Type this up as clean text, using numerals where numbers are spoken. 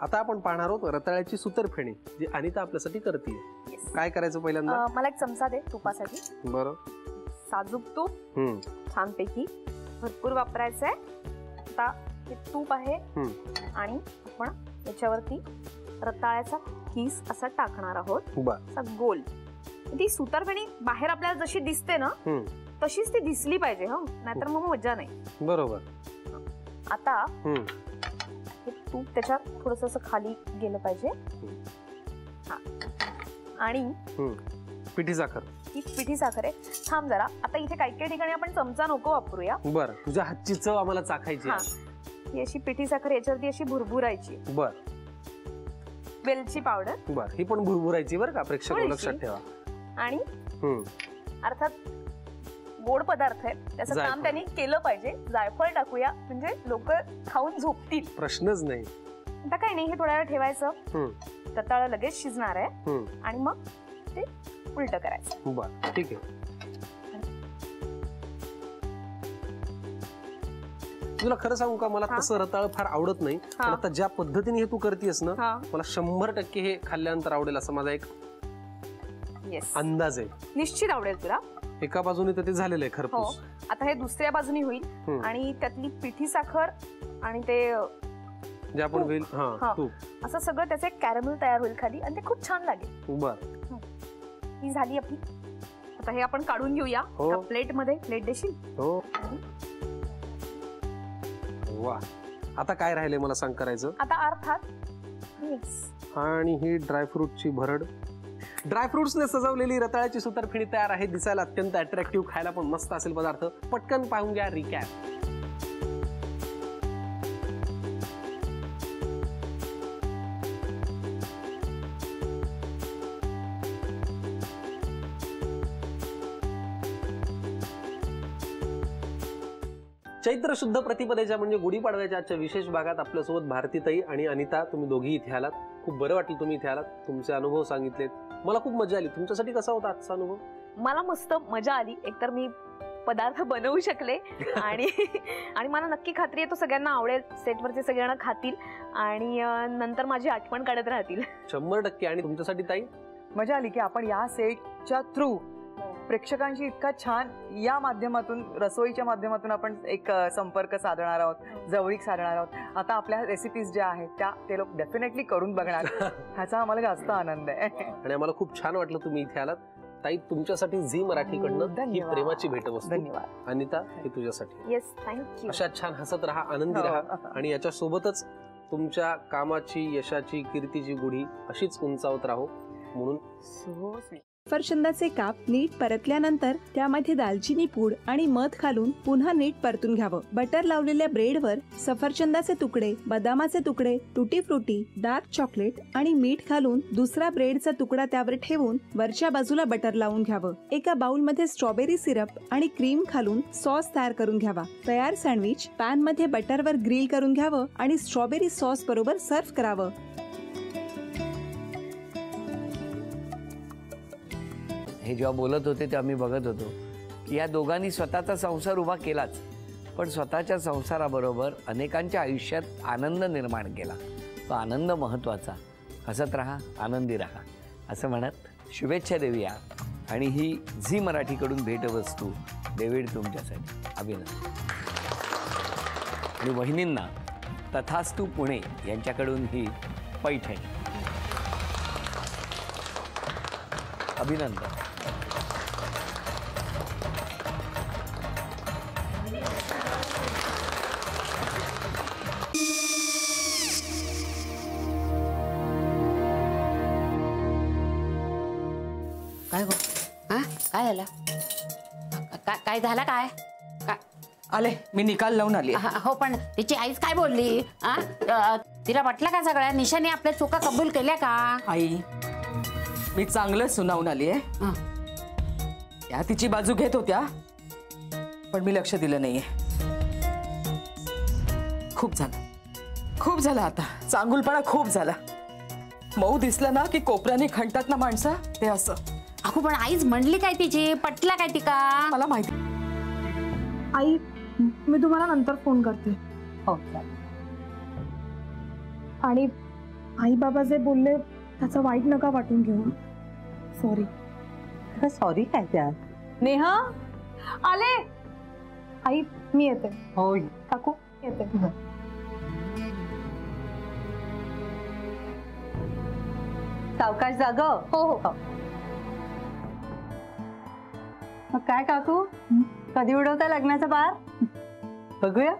आता आपण पाहणार आहोत रताळ्याची सुतरफेणी जी अनिता आपल्यासाठी करते। काय करायचं पहिल्यांदा? मला एक चमचा दे तुपासाठी। बरं। साजूक तूप छानपैकी भरपूर वापरायचं आहे। आता हे तूप आहे आणि आपण याच्यावरती रताळ्याचा किस असा टाकणार आहोत। असा गोल। ती सुतरफेणी बाहेर आपल्याला जशी दिसते ना तशीच ती दिसली पाहिजे, हा, नाहीतर मग मजा नाही। बरोबर। आता हे तूप त्याच्यात थोडंसं असं खाली गेलं पाहिजे। आणि पिठी साखर, ही पिठी साखर आहे। थांब जरा, आता इथे काही काही ठिकाणी आपण चमचा नको वापरूया। बरं, तुझ्या हातची चव आम्हाला चाखायची आहे। ही अशी पिठी साखर याच्यावरती अशी भुरभुरायची। बरं। वेलची पावडर, बरं, ही पण भुरभुरायची बरं का, प्रेक्षक लक्षात ठेवा। आणि अर्थात गोड पदार्थ आहे, त्याचं काम त्यांनी केलं पाहिजे। जायफळ टाकूया म्हणजे लोक खाऊन झोपतील, प्रश्नच नाही। आता काही नाही, हे थोड्या वेळ ठेवायचं। रताळं लगेच शिजणार आहे आणि मग ते उलट करायचं। बरं, ठीक आहे। तुला खरं सांगू का, मला तसं रताळ फार आवडत नाही, पण आता ज्या पद्धतीने हे तू करतेस ना, मला 100% हे खाल्ल्यानंतर आवडेल असं माझा एक अंदाज आहे। निश्चित आवडेल तुला। एका बाजूने तर ते झालेलं आहे खरपूस। आता हे दुसऱ्या बाजूने होईल आणि त्यातली पिठी साखर आणि ते जे आपण होईल तूप असं सगळं त्याचे कॅरमेल तयार होईल खाली आणि ते खूप छान लागेल। बरं, ही झाली आपली। आता हे आपण काढून घेऊया प्लेट मध्ये। प्लेट देशील? हो। वा, आता काय राहिले मला सांग करायचं? आता अर्थात आणि ही ड्रायफ्रूटची भरड, ड्रायफ्रुट्सने सजवलेली रताळ्याची सुतरफेणी तयार आहे। दिसायला अत्यंत अट्रॅक्टिव्ह, खायला पण मस्त असेल पदार्थ। पटकन पाहून घ्या रिकॅप। चैत्र शुद्ध प्रतिपदेच्या म्हणजे गुढीपाडव्याच्या आजच्या विशेष भागात आपल्यासोबत भारतीताई आणि अनिता, तुम्ही दोघी इथे आलात। खूप बरं वाटलं तुम्ही इथे आलात, तुमचे अनुभव सांगितलेत, मला खूप मजा आली। तुमच्यासाठी कसा होता आजचा अनुभव? मला मस्त मजा आली। एकतर मी पदार्थ बनवू शकले आणि मला नक्की खात्री आहे तो सगळ्यांना आवडेल, सेटवरचे सगळ्यांना खातील आणि नंतर माझी आठवण काढत राहतील। 100%। आणि तुमच्यासाठी ताई? मजा आली की आपण या सेटच्या थ्रू प्रेक्षकांशी इतका छान या माध्यमातून, रसोईच्या माध्यमातून आपण एक संपर्क साधणार आहोत, जवळीक साधणार आहोत। आता आपल्या रेसिपीज ज्या आहेत त्या ते लोक डेफिनेटली करून बघणार, ह्याचा आम्हाला जास्त आनंद आहे। आणि आम्हाला खूप छान वाटलं तुम्ही इथे आलात। ताई, तुमच्यासाठी झी मराठीकडनं ही प्रेमाची भेटवस्तू। धन्यवाद। अनिता, हे तुझ्यासाठी। Yes, thank you. अशा छान हसत राहा, आनंदी राहा आणि याच्या सोबतच तुमच्या कामाची, यशाची, कीर्तीची गुढी अशीच उंचावत राहो म्हणून सफरचंदाचे काप नीट परतल्यानंतर त्यामध्ये दालचिनी पूड आणि मध घालून पुन्हा नीट परतून घ्यावं। बटर लावलेल्या ब्रेडवर सफरचंदाचे तुकडे, बदामाचे तुकडे, टुटी फ्रुटी, डार्क चॉकलेट आणि मीठ घालून दुसरा ब्रेडचा तुकडा त्यावर ठेवून वरच्या बाजूला बटर लावून घ्यावं। एका बाउलमध्ये स्ट्रॉबेरी सिरप आणि क्रीम घालून सॉस तयार करून घ्यावा। तयार सँडविच पॅन मध्ये बटरवर ग्रिल करून घ्यावं आणि स्ट्रॉबेरी सॉस बरोबर सर्व्ह करावं। हे जेव्हा बोलत होते तेव्हा मी बघत होतो की या दोघांनी स्वतःचा संसार उभा केलाच, पण स्वतःच्या संसाराबरोबर अनेकांच्या आयुष्यात आनंद निर्माण केला। तो आनंद महत्त्वाचा। हसत राहा, आनंदी राहा असं म्हणत शुभेच्छा देऊया। आणि ही झी मराठीकडून भेटवस्तू डेव्हिड तुमच्यासाठी। अभिनंदन। आणि वहिनींना तथास्तू पुणे यांच्याकडून ही पैठणी। अभिनंदन। काय झालं? काय झालं? काय आले, मी निकाल लावून आली। हो, पण तिची आईच काय बोलली? तिला वाटलं का सगळ्या निशाने आपल्या चुका कबूल केल्या का? आई, मी चांगलं सुनावून आली आहे। त्या तिची बाजू घेत होत्या, पण मी लक्ष दिलं नाहीये। खूप झालं आता, चांगुलपणा खूप झाला। मऊ दिसलं ना की कोपऱ्याने खणतात ना माणसं, ते असं। अहो, पण आईच म्हणली काय तिची? पटला काय तिका? मला माहिती। आई, मी तुम्हाला नंतर फोन करते। हो, आणि आई बाबा जे बोलले त्याचा वाईट नका वाटून घेऊ. सॉरी. सॉरी काय त्यात? नेहा आले. आई मी येते. हो काकू येते. सावकाश जाग. हो हो. मग काय काकू, कधी उडवता लग्नाचा बार? बघूया.